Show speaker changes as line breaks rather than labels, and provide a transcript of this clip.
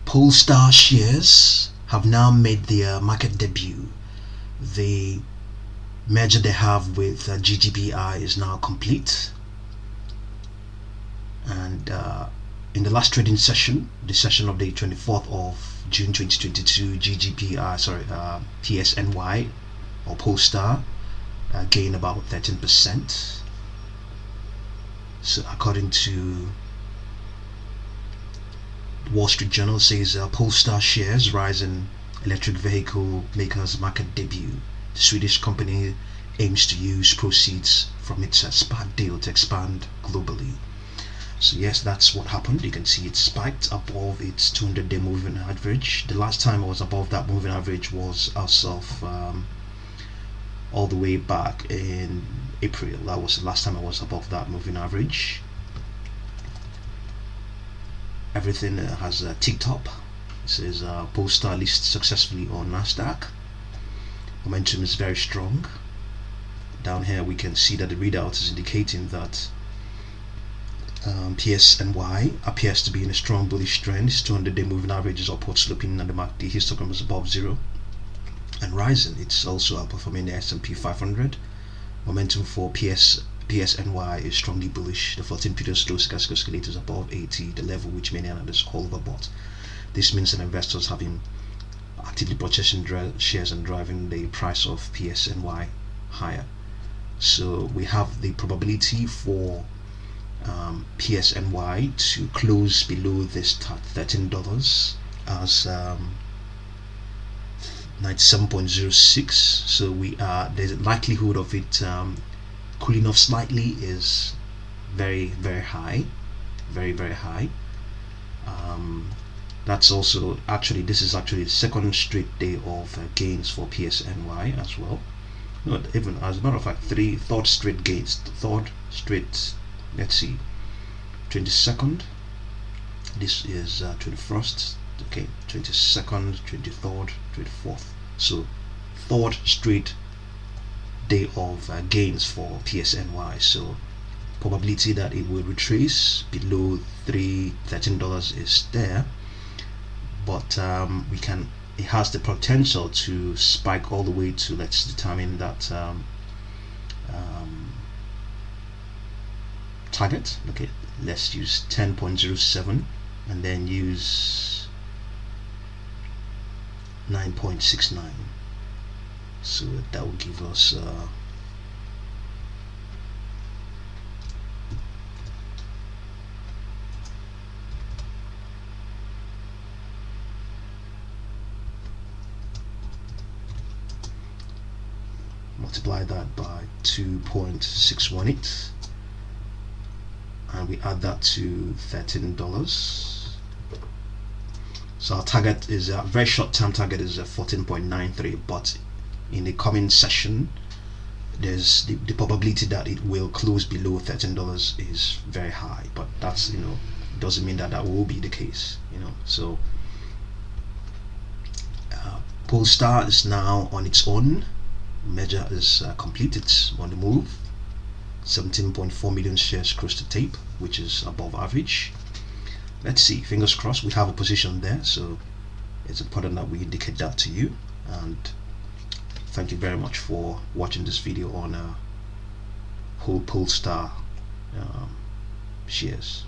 Polestar shares have now made their market debut. The merger they have with GGPI is now complete, and in the last trading session, the session of the 24th of June 2022, PSNY or Polestar gained about 13%. So according to Wall Street Journal, says Polestar shares rise in electric vehicle makers market debut. The Swedish company aims to use proceeds from its SPAC deal to expand globally. So yes, that's what happened. You can see it spiked above its 200-day moving average. The last time it was above that moving average was as of all the way back in April. That was the last time I was above that moving average. Everything has ticked up. It says Polestar listed successfully on nasdaq. Momentum is very strong. Down here we can see that the readout is indicating that PSNY appears to be in a strong bullish trend. Its 200-day moving average is upward sloping, and the histogram is above zero and rising. It's also outperforming the S&P 500. Momentum for PSNY is strongly bullish. The 14-period slow stochastic oscillator is above 80, the level which many analysts call overbought. This means that investors have been actively purchasing shares and driving the price of PSNY higher. So we have the probability for PSNY to close below this $13 as 97.06. so the likelihood of it cooling off slightly is very high, very high. That's also this is actually the second straight day of gains for PSNY as well. No, even as a matter of fact, third straight gains. Let's see, 22nd. This is 21st. Okay, 22nd, 23rd, 24th. So third straight day of gains for PSNY. So probability that it will retrace below $13 is there, but it has the potential to spike all the way to, let's determine that target. Okay, let's use 10.07 and then use 9.69. so that will give us multiply that by 2.618 and we add that to $13. So our target is a very short term target is 14.93, but in the coming session there's the probability that it will close below $13 is very high, but that's, doesn't mean that will be the case, so Polestar is now on its own. Merger is completed. It's on the move. 17.4 million shares crossed the tape, which is above average. Let's see, fingers crossed. We have a position there, so it's important that we indicate that to you. And thank you very much for watching this video on Polestar shares.